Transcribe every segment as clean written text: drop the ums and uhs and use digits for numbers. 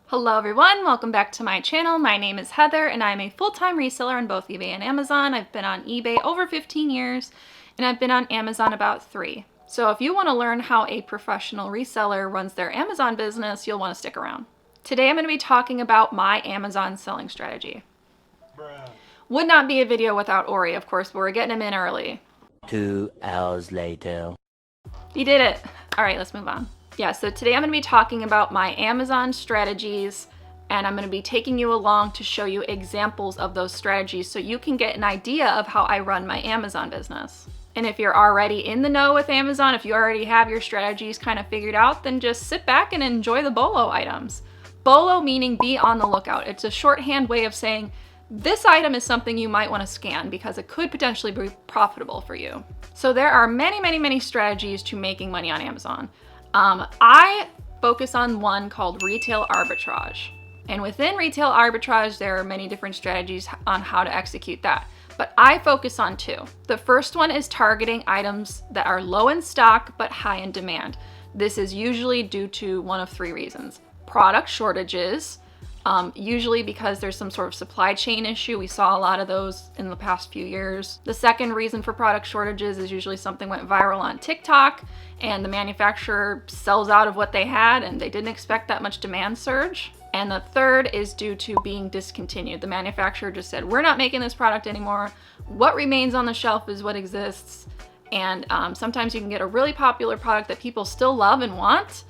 Hello everyone, welcome back to my channel. My name is Heather and I'm a full-time reseller on both eBay and Amazon. I've been on eBay over 15 years and I've been on Amazon about 3. So if you want to learn how a professional reseller runs their Amazon business, you'll want to stick around. Today I'm going to be talking about my Amazon selling strategy. Would not be a video without Ori, of course, but we're getting him in early. 2 hours later. You did it. All right, let's move on. Yeah, so today I'm going to be talking about my Amazon strategies, and I'm going to be taking you along to show you examples of those strategies so you can get an idea of how I run my Amazon business. And if you're already in the know with Amazon, if you already have your strategies kind of figured out, then just sit back and enjoy the Bolo items. Bolo meaning be on the lookout. It's a shorthand way of saying this item is something you might want to scan because it could potentially be profitable for you. So there are many strategies to making money on Amazon. I focus on one called retail arbitrage. And within retail arbitrage, there are many different strategies on how to execute that. But I focus on 2. The first one is targeting items that are low in stock but high in demand. This is usually due to one of 3 reasons. Product shortages, usually because there's some sort of supply chain issue. We saw a lot of those in the past few years. The second reason for product shortages is usually something went viral on TikTok and the manufacturer sells out of what they had and they didn't expect that much demand surge. And the third is due to being discontinued. The manufacturer just said, we're not making this product anymore. What remains on the shelf is what exists. And sometimes you can get a really popular product that people still love and want,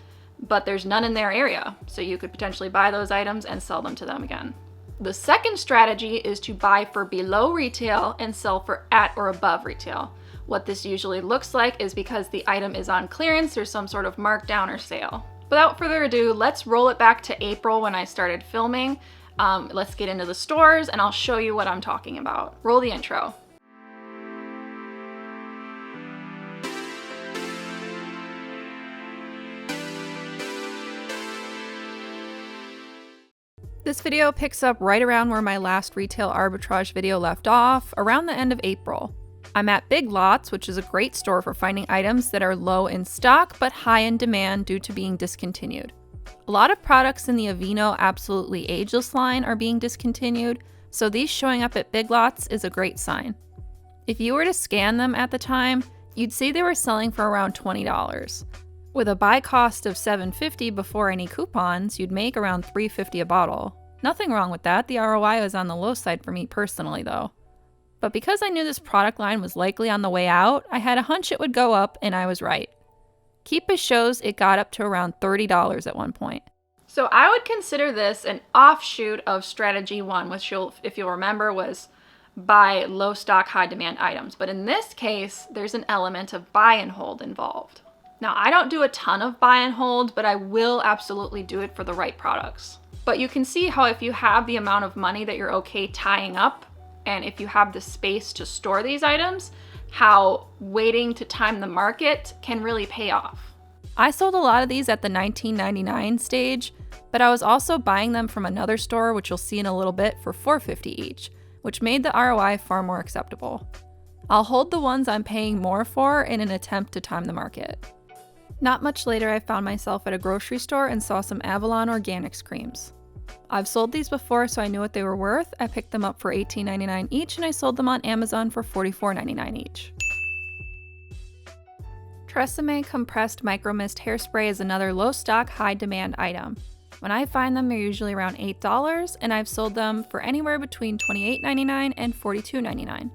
but there's none in their area. So you could potentially buy those items and sell them to them again. The second strategy is to buy for below retail and sell for at or above retail. What this usually looks like is because the item is on clearance or some sort of markdown or sale. Without further ado, let's roll it back to April when I started filming. Let's get into the stores and I'll show you what I'm talking about. Roll the intro. This video picks up right around where my last retail arbitrage video left off, around the end of April. I'm at Big Lots, which is a great store for finding items that are low in stock but high in demand due to being discontinued. A lot of products in the Aveeno Absolutely Ageless line are being discontinued, so these showing up at Big Lots is a great sign. If you were to scan them at the time, you'd see they were selling for around $20. With a buy cost of $7.50 before any coupons, you'd make around $3.50 a bottle. Nothing wrong with that. The ROI was on the low side for me personally though. But because I knew this product line was likely on the way out, I had a hunch it would go up and I was right. Keepa shows it got up to around $30 at one point. So I would consider this an offshoot of strategy 1, which if you'll remember was buy low stock, high demand items. But in this case, there's an element of buy and hold involved. Now, I don't do a ton of buy and hold, but I will absolutely do it for the right products. But you can see how if you have the amount of money that you're okay tying up, and if you have the space to store these items, how waiting to time the market can really pay off. I sold a lot of these at the $19.99 stage, but I was also buying them from another store, which you'll see in a little bit, for $4.50 each, which made the ROI far more acceptable. I'll hold the ones I'm paying more for in an attempt to time the market. Not much later, I found myself at a grocery store and saw some Avalon Organics creams. I've sold these before, so I knew what they were worth. I picked them up for $18.99 each, and I sold them on Amazon for $44.99 each. Tresemme Compressed Micro Mist Hairspray is another low stock, high demand item. When I find them, they're usually around $8, and I've sold them for anywhere between $28.99 and $42.99.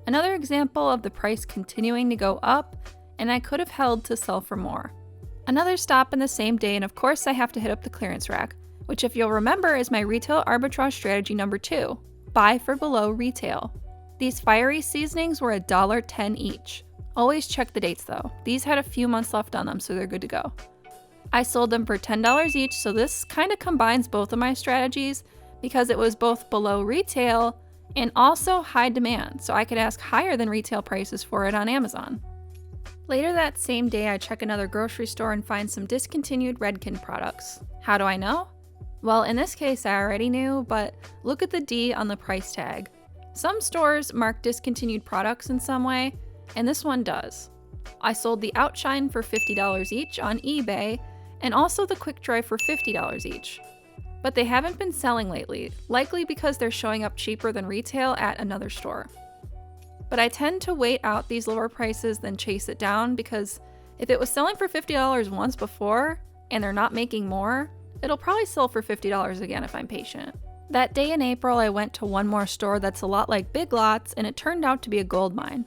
Another example of the price continuing to go up, and I could have held to sell for more. Another stop in the same day, and of course I have to hit up the clearance rack, which if you'll remember is my retail arbitrage strategy number 2, buy for below retail. These fiery seasonings were $1.10 each. Always check the dates though. These had a few months left on them, so they're good to go. I sold them for $10 each, so this kind of combines both of my strategies because it was both below retail and also high demand, so I could ask higher than retail prices for it on Amazon. Later that same day, I check another grocery store and find some discontinued Redken products. How do I know? Well, in this case, I already knew, but look at the D on the price tag. Some stores mark discontinued products in some way, and this one does. I sold the Outshine for $50 each on eBay, and also the Quick Dry for $50 each. but they haven't been selling lately, likely because they're showing up cheaper than retail at another store. But I tend to wait out these lower prices than chase it down, because if it was selling for $50 once before and they're not making more, it'll probably sell for $50 again if I'm patient. That day in April, I went to one more store that's a lot like Big Lots, and it turned out to be a gold mine.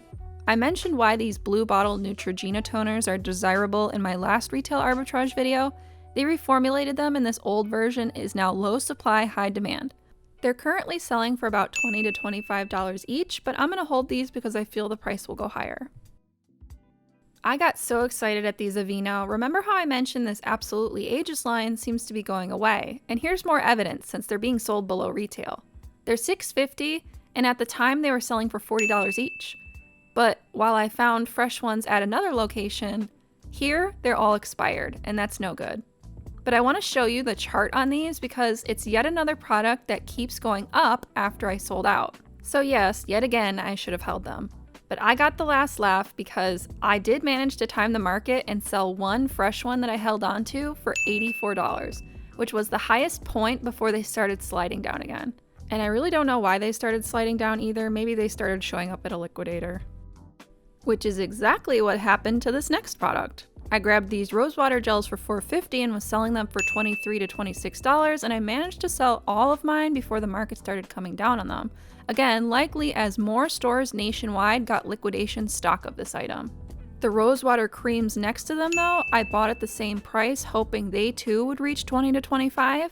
I mentioned why these blue bottle Neutrogena toners are desirable in my last retail arbitrage video. They reformulated them, and this old version is now low supply, high demand. They're currently selling for about $20 to $25 each, but I'm going to hold these because I feel the price will go higher. I got so excited at these Aveeno. Remember how I mentioned this absolutely ageless line seems to be going away? And here's more evidence since they're being sold below retail. They're $6.50, and at the time they were selling for $40 each. But while I found fresh ones at another location, here they're all expired, and that's no good. But I want to show you the chart on these because it's yet another product that keeps going up after I sold out. So yes, yet again, I should have held them. But I got the last laugh because I did manage to time the market and sell one fresh one that I held onto for $84, which was the highest point before they started sliding down again. And I really don't know why they started sliding down either. Maybe they started showing up at a liquidator. Which is exactly what happened to this next product. I grabbed these rosewater gels for $4.50 and was selling them for $23 to $26, and I managed to sell all of mine before the market started coming down on them. Again, likely as more stores nationwide got liquidation stock of this item. The rosewater creams next to them though, I bought at the same price, hoping they too would reach $20 to $25,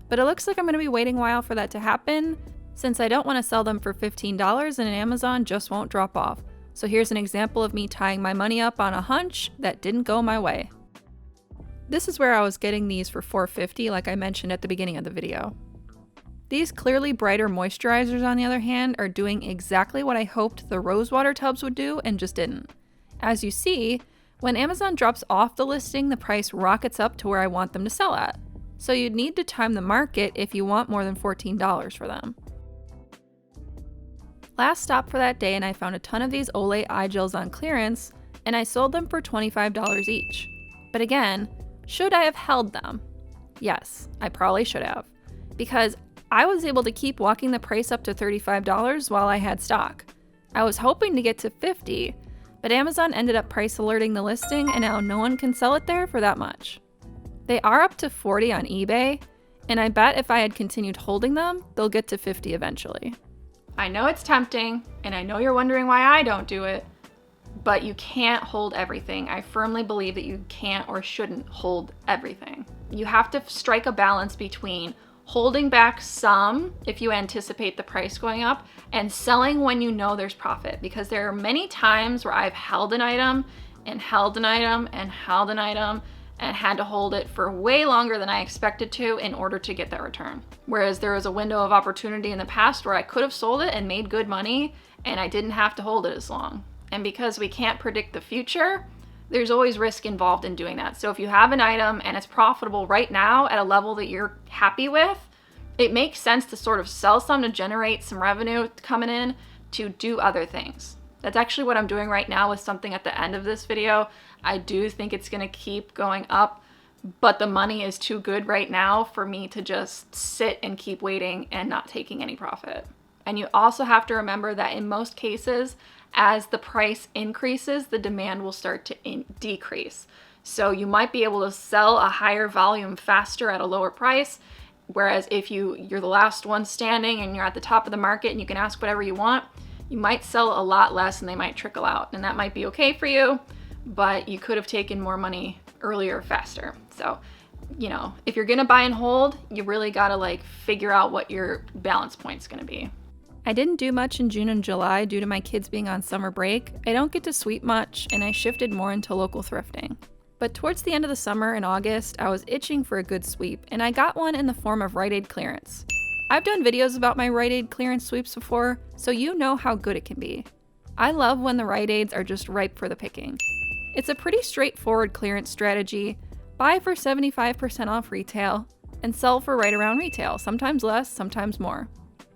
but it looks like I'm going to be waiting a while for that to happen, since I don't want to sell them for $15 and Amazon just won't drop off. So here's an example of me tying my money up on a hunch that didn't go my way. This is where I was getting these for $4.50 like I mentioned at the beginning of the video. These clearly brighter moisturizers, on the other hand, are doing exactly what I hoped the rosewater tubs would do and just didn't. As you see, when Amazon drops off the listing, the price rockets up to where I want them to sell at. So you'd need to time the market if you want more than $14 for them. Last stop for that day, and I found a ton of these Olay eye gels on clearance, and I sold them for $25 each. But again, should I have held them? Yes, I probably should have, because I was able to keep walking the price up to $35 while I had stock. I was hoping to get to $50, but Amazon ended up price alerting the listing, and now no one can sell it there for that much. They are up to $40 on eBay, and I bet if I had continued holding them, they'll get to $50 eventually. I know it's tempting, and I know you're wondering why I don't do it, but you can't hold everything. I firmly believe that you can't or shouldn't hold everything. You have to strike a balance between holding back some if you anticipate the price going up and selling when you know there's profit, because there are many times where I've held an item and held an item and held an item and had to hold it for way longer than I expected to in order to get that return. Whereas there was a window of opportunity in the past where I could have sold it and made good money and I didn't have to hold it as long. And because we can't predict the future, there's always risk involved in doing that. So if you have an item and it's profitable right now at a level that you're happy with, it makes sense to sort of sell some to generate some revenue coming in to do other things. That's actually what I'm doing right now with something at the end of this video. I do think it's gonna keep going up, but the money is too good right now for me to just sit and keep waiting and not taking any profit. And you also have to remember that in most cases, as the price increases, the demand will start to decrease. So you might be able to sell a higher volume faster at a lower price, whereas if you're the last one standing and you're at the top of the market and you can ask whatever you want, you might sell a lot less and they might trickle out. And that might be okay for you, but you could have taken more money earlier, faster. So, you know, if you're gonna buy and hold, you really gotta like figure out what your balance point's gonna be. I didn't do much in June and July due to my kids being on summer break. I don't get to sweep much, and I shifted more into local thrifting. But towards the end of the summer in August, I was itching for a good sweep, and I got one in the form of Rite Aid clearance. I've done videos about my Rite Aid clearance sweeps before, so you know how good it can be. I love when the Rite Aids are just ripe for the picking. It's a pretty straightforward clearance strategy. Buy for 75% off retail, and sell for right around retail, sometimes less, sometimes more.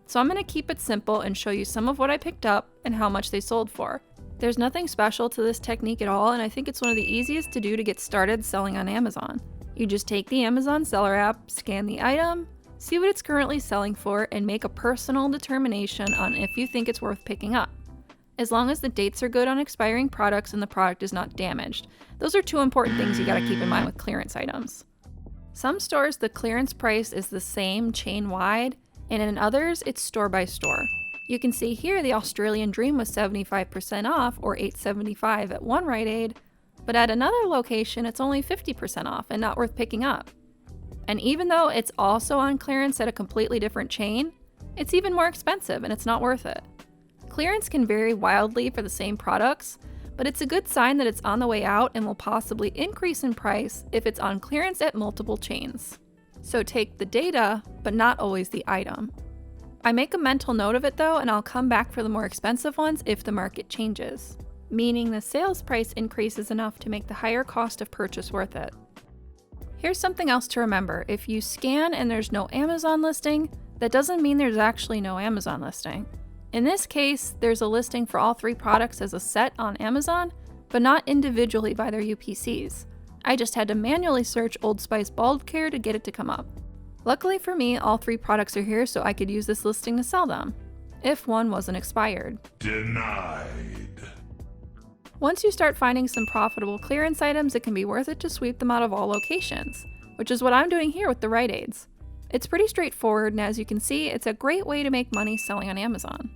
So I'm going to keep it simple and show you some of what I picked up and how much they sold for. There's nothing special to this technique at all, and I think it's one of the easiest to do to get started selling on Amazon. You just take the Amazon seller app, scan the item, See what it's currently selling for and make a personal determination on if you think it's worth picking up. As long as the dates are good on expiring products and the product is not damaged. Those are two important things you gotta keep in mind with clearance items. Some stores, the clearance price is the same chain-wide, and in others, it's store by store. You can see here the Australian Dream was 75% off, or $8.75 at one Rite Aid, but at another location, it's only 50% off and not worth picking up. And even though it's also on clearance at a completely different chain, it's even more expensive and it's not worth it. Clearance can vary wildly for the same products, but it's a good sign that it's on the way out and will possibly increase in price if it's on clearance at multiple chains. So take the data, but not always the item. I make a mental note of it though, and I'll come back for the more expensive ones if the market changes, meaning the sales price increases enough to make the higher cost of purchase worth it. Here's something else to remember. If you scan and there's no Amazon listing, that doesn't mean there's actually no Amazon listing. In this case, there's a listing for all three products as a set on Amazon, but not individually by their UPCs. I just had to manually search Old Spice Bald Care to get it to come up. Luckily for me, all three products are here so I could use this listing to sell them, if one wasn't expired. Denied. Once you start finding some profitable clearance items, it can be worth it to sweep them out of all locations, which is what I'm doing here with the Rite Aids. It's pretty straightforward, and as you can see, it's a great way to make money selling on Amazon.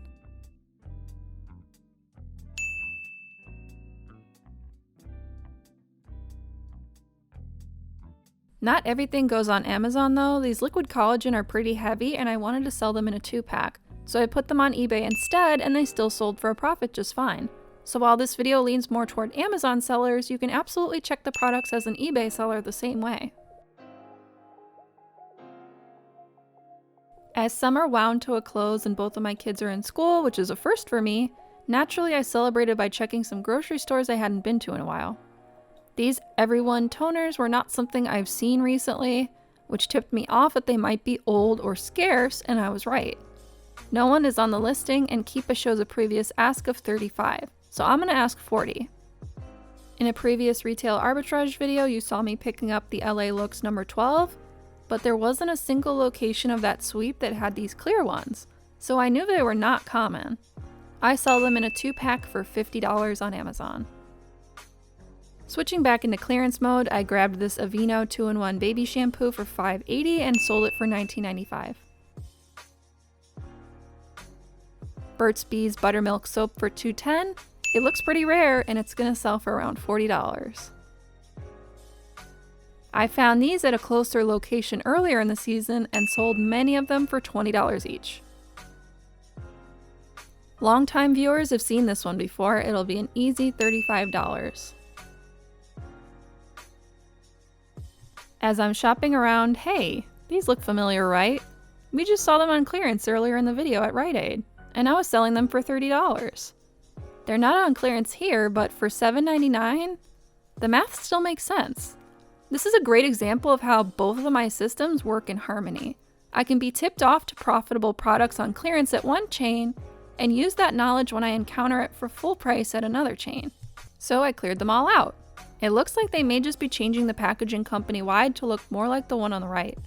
Not everything goes on Amazon though. These liquid collagen are pretty heavy and I wanted to sell them in a 2-pack. So I put them on eBay instead and they still sold for a profit just fine. So while this video leans more toward Amazon sellers, you can absolutely check the products as an eBay seller the same way. As summer wound to a close and both of my kids are in school, which is a first for me, naturally I celebrated by checking some grocery stores I hadn't been to in a while. These Everyone toners were not something I've seen recently, which tipped me off that they might be old or scarce, and I was right. No one is on the listing, and Keepa shows a previous ask of $35, so I'm gonna ask $40. In a previous retail arbitrage video, you saw me picking up the LA Looks number 12, but there wasn't a single location of that sweep that had these clear ones, so I knew they were not common. I sell them in a 2-pack for $50 on Amazon. Switching back into clearance mode, I grabbed this Aveeno 2-in-1 baby shampoo for $5.80 and sold it for $19.95. Burt's Bees buttermilk soap for $2.10. It looks pretty rare and it's gonna sell for around $40. I found these at a closer location earlier in the season and sold many of them for $20 each. Longtime viewers have seen this one before. It'll be an easy $35. As I'm shopping around, hey, these look familiar, right? We just saw them on clearance earlier in the video at Rite Aid, and I was selling them for $30. They're not on clearance here, but for $7.99, the math still makes sense. This is a great example of how both of my systems work in harmony. I can be tipped off to profitable products on clearance at one chain, and use that knowledge when I encounter it for full price at another chain. So I cleared them all out. It looks like they may just be changing the packaging company-wide to look more like the one on the right.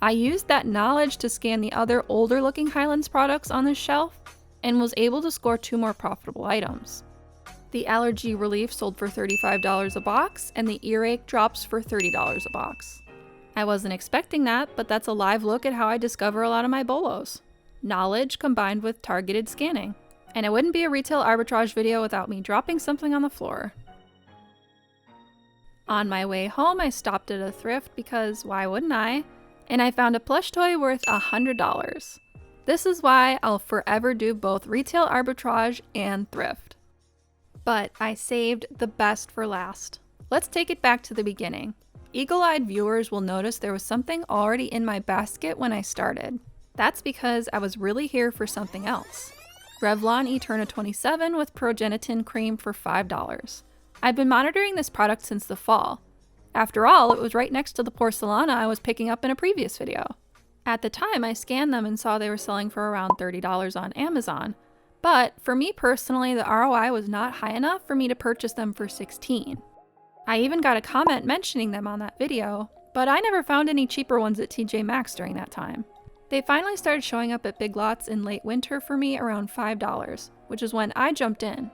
I used that knowledge to scan the other older looking Highlands products on this shelf and was able to score 2 more profitable items. The Allergy Relief sold for $35 a box and the Earache Drops for $30 a box. I wasn't expecting that, but that's a live look at how I discover a lot of my Bolos. Knowledge combined with targeted scanning. And it wouldn't be a retail arbitrage video without me dropping something on the floor. On my way home, I stopped at a thrift because why wouldn't I? And I found a plush toy worth $100. This is why I'll forever do both retail arbitrage and thrift. But I saved the best for last. Let's take it back to the beginning. Eagle-eyed viewers will notice there was something already in my basket when I started. That's because I was really here for something else. Revlon Eterna 27 with Progenitin cream for $5. I've been monitoring this product since the fall. After all, it was right next to the Porcelana I was picking up in a previous video. At the time, I scanned them and saw they were selling for around $30 on Amazon. But for me personally, the ROI was not high enough for me to purchase them for $16. I even got a comment mentioning them on that video, But I never found any cheaper ones at TJ Maxx during that time. They finally started showing up at Big Lots in late winter for me around $5, which is when I jumped in.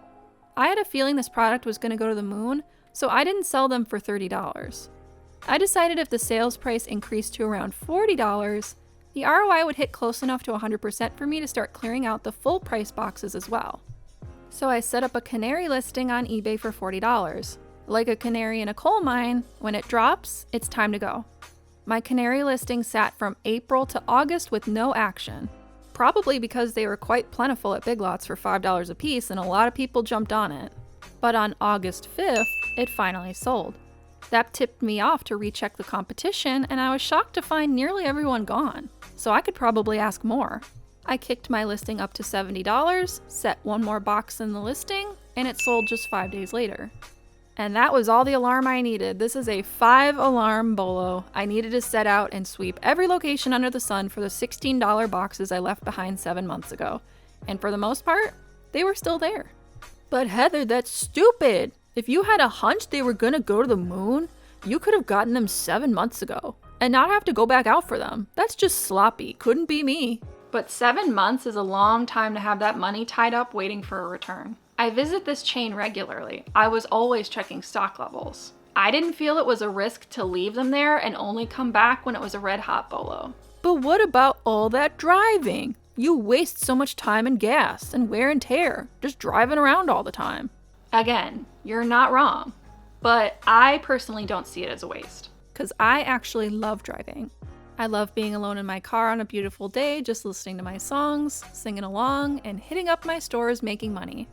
I had a feeling this product was going to go to the moon, so I didn't sell them for $30. I decided if the sales price increased to around $40, the ROI would hit close enough to 100% for me to start clearing out the full price boxes as well. So I set up a canary listing on eBay for $40. Like a canary in a coal mine, when it drops, it's time to go. My canary listing sat from April to August with no action, probably because they were quite plentiful at Big Lots for $5 a piece and a lot of people jumped on it. But on August 5th, it finally sold. That tipped me off to recheck the competition, and I was shocked to find nearly everyone gone, so I could probably ask more. I kicked my listing up to $70, set one more box in the listing, and it sold just 5 days later. And that was all the alarm I needed. This is a 5-alarm bolo. I needed to set out and sweep every location under the sun for the $16 boxes I left behind 7 months ago. And for the most part, they were still there. But Heather, that's stupid! If you had a hunch they were gonna go to the moon, you could have gotten them 7 months ago and not have to go back out for them. That's just sloppy. Couldn't be me. But 7 months is a long time to have that money tied up waiting for a return. I visit this chain regularly. I was always checking stock levels. I didn't feel it was a risk to leave them there and only come back when it was a red hot bolo. But what about all that driving? You waste so much time and gas and wear and tear, just driving around all the time. Again, you're not wrong, but I personally don't see it as a waste. Because I actually love driving. I love being alone in my car on a beautiful day, just listening to my songs, singing along, and hitting up my stores making money.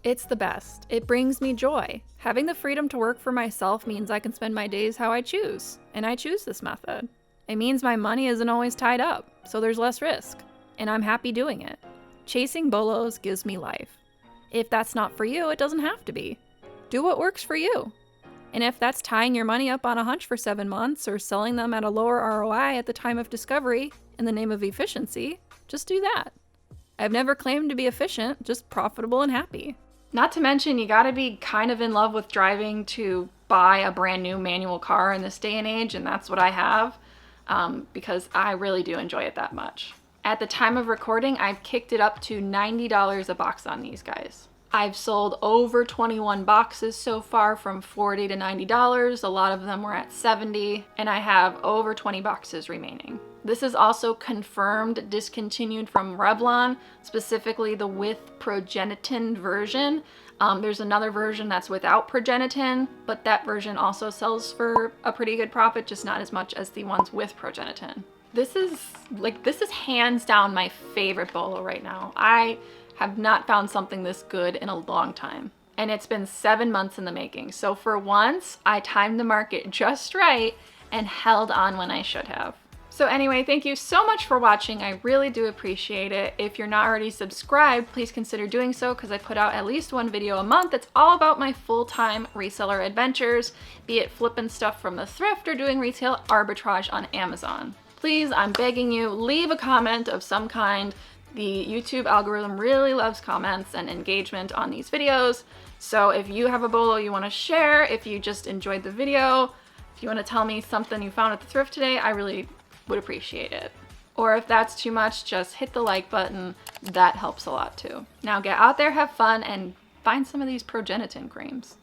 It's the best. It brings me joy. Having the freedom to work for myself means I can spend my days how I choose, and I choose this method. It means my money isn't always tied up, so there's less risk, and I'm happy doing it. Chasing bolos gives me life. If that's not for you, it doesn't have to be. Do what works for you. And if that's tying your money up on a hunch for 7 months or selling them at a lower ROI at the time of discovery in the name of efficiency, just do that. I've never claimed to be efficient, just profitable and happy. Not to mention, you gotta be kind of in love with driving to buy a brand new manual car in this day and age, and that's what I have, because I really do enjoy it that much. At the time of recording, I've kicked it up to $90 a box on these guys. I've sold over 21 boxes so far from $40 to $90. A lot of them were at $70, and I have over 20 boxes remaining. This is also confirmed discontinued from Revlon, specifically the with progenitin version. There's another version that's without progenitin, but that version also sells for a pretty good profit, just not as much as the ones with progenitin. This is hands down my favorite bolo right now. I have not found something this good in a long time. And it's been 7 months in the making. So for once, I timed the market just right and held on when I should have. So anyway, thank you so much for watching. I really do appreciate it. If you're not already subscribed, please consider doing so because I put out at least one video a month. It's all about my full-time reseller adventures, be it flipping stuff from the thrift or doing retail arbitrage on Amazon. Please, I'm begging you, leave a comment of some kind. The YouTube algorithm really loves comments and engagement on these videos. So if you have a bolo you want to share, if you just enjoyed the video, if you want to tell me something you found at the thrift today, I really would appreciate it. Or if that's too much, just hit the like button. That helps a lot too. Now get out there, have fun, and find some of these progenitin creams.